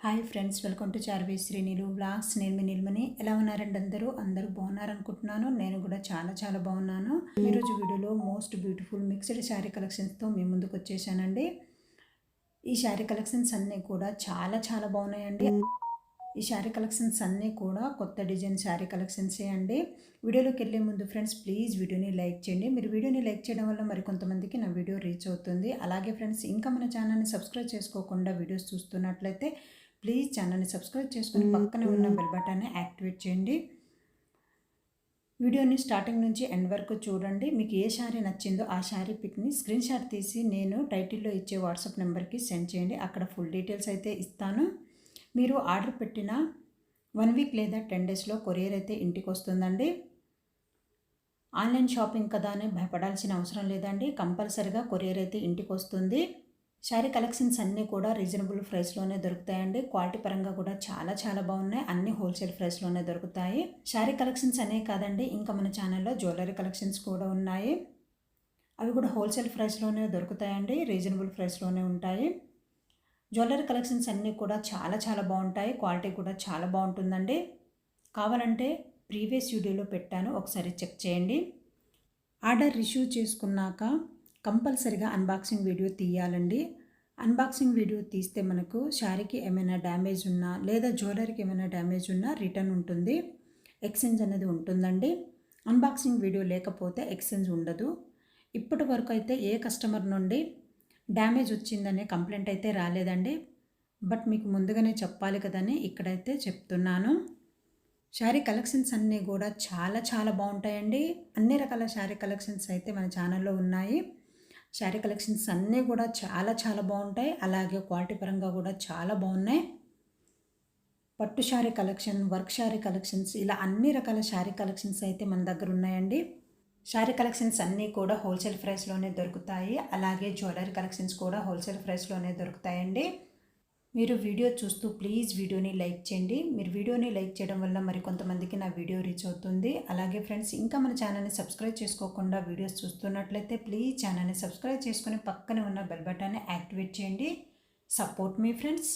Hi friends, welcome to Charvi శ్రీనిలు vlogs. నేను మీ నిల్మని. ఎలా ఉన్నారండి? అందరూ బాగున్నారనుకుంటున్నాను. నేను కూడా చాలా బాగున్నాను. ఈరోజు వీడియోలో మోస్ట్ బ్యూటిఫుల్ మిక్స్డ్ శారీ కలెక్షన్స్తో మీ ముందుకు వచ్చేసానండి. ఈ శారీ కలెక్షన్స్ అన్నీ కూడా చాలా బాగున్నాయండి. ఈ శారీ కలెక్షన్స్ అన్నీ కూడా కొత్త డిజైన్ శారీ కలెక్షన్సే అండి. వీడియోలోకి వెళ్ళే ముందు ఫ్రెండ్స్, ప్లీజ్ వీడియోని లైక్ చేయండి. మీరు వీడియోని లైక్ చేయడం వల్ల మరికొంతమందికి నా వీడియో రీచ్ అవుతుంది. అలాగే ఫ్రెండ్స్, ఇంకా మన ఛానల్ని సబ్స్క్రైబ్ చేసుకోకుండా వీడియోస్ చూస్తున్నట్లయితే ప్లీజ్ ఛానల్ని సబ్స్క్రైబ్ చేసుకుని పక్కనే ఉన్న బెల్ బటన్ని యాక్టివేట్ చేయండి. వీడియోని స్టార్టింగ్ నుంచి ఎండ్ వరకు చూడండి. మీకు ఏ శారీ నచ్చిందో ఆ శారీ పిక్ని స్క్రీన్ షాట్ తీసి నేను టైటిల్లో ఇచ్చే వాట్సాప్ నెంబర్కి సెండ్ చేయండి. అక్కడ ఫుల్ డీటెయిల్స్ అయితే ఇస్తాను. మీరు ఆర్డర్ పెట్టిన 1 వీక్ లేదా 10 డేస్లో కొరియర్ అయితే ఇంటికి వస్తుందండి. ఆన్లైన్ షాపింగ్ కదా అని భయపడాల్సిన అవసరం లేదండి. కంపల్సరిగా కొరియర్ అయితే ఇంటికి వస్తుంది. శారీ కలెక్షన్స్ అన్నీ కూడా రీజనబుల్ ప్రైస్లోనే దొరుకుతాయండి. క్వాలిటీ పరంగా కూడా చాలా బాగున్నాయి. అన్నీ హోల్సేల్ ప్రైస్లోనే దొరుకుతాయి. శారీ కలెక్షన్స్ అనే కాదండి, ఇంకా మన ఛానల్లో జ్యువెలరీ కలెక్షన్స్ కూడా ఉన్నాయి. అవి కూడా హోల్సేల్ ప్రైస్లోనే దొరుకుతాయండి. రీజనబుల్ ప్రైస్లోనే ఉంటాయి. జ్యువెలరీ కలెక్షన్స్ అన్నీ కూడా చాలా బాగుంటాయి. క్వాలిటీ కూడా చాలా బాగుంటుందండి. కావాలంటే ప్రీవియస్ వీడియోలో పెట్టాను, ఒకసారి చెక్ చేయండి. ఆర్డర్ రిసీవ్ చేసుకున్నాక కంపల్సరిగా అన్బాక్సింగ్ వీడియో తీయాలండి. అన్బాక్సింగ్ వీడియో తీస్తే మనకు శారీకి ఏమైనా డ్యామేజ్ ఉన్నా లేదా జ్యువెలరీకి ఏమైనా డ్యామేజ్ ఉన్నా రిటర్న్ ఉంటుంది, ఎక్స్చేంజ్ అనేది ఉంటుందండి. అన్బాక్సింగ్ వీడియో లేకపోతే ఎక్స్చేంజ్ ఉండదు. ఇప్పటి వరకు అయితే ఏ కస్టమర్ నుండి డ్యామేజ్ వచ్చిందనే కంప్లైంట్ అయితే రాలేదండి. బట్ మీకు ముందుగానే చెప్పాలి కదని ఇక్కడైతే చెప్తున్నాను. శారీ కలెక్షన్స్ అన్నీ కూడా చాలా బాగుంటాయండి. అన్ని రకాల శారీ కలెక్షన్స్ అయితే మన ఛానల్లో ఉన్నాయి. శారీ కలెక్షన్స్ అన్నీ కూడా చాలా బాగుంటాయి. అలాగే క్వాలిటీ పరంగా కూడా చాలా బాగున్నాయి. పట్టు sari collection, work sari collections, ఇలా అన్ని రకాల శారీ కలెక్షన్స్ అయితే మన దగ్గర ఉన్నాయండి. శారీ కలెక్షన్స్ అన్నీ కూడా హోల్సేల్ ప్రైస్లోనే దొరుకుతాయి. అలాగే జ్యువెలరీ కలెక్షన్స్ కూడా హోల్సేల్ ప్రైస్లోనే దొరుకుతాయండి. మీరు వీడియో చూస్తూ ప్లీజ్ వీడియోని లైక్ చేయండి. మీరు వీడియోని లైక్ చేయడం వల్ల మరికొంతమందికి నా వీడియో రీచ్ అవుతుంది. అలాగే ఫ్రెండ్స్, ఇంకా మన ఛానల్ని సబ్స్క్రైబ్ చేసుకోకుండా వీడియోస్ చూస్తున్నట్లయితే ప్లీజ్ ఛానల్ని సబ్స్క్రైబ్ చేసుకుని పక్కనే ఉన్న బెల్ బటన్ని యాక్టివేట్ చేయండి. సపోర్ట్ మీ ఫ్రెండ్స్.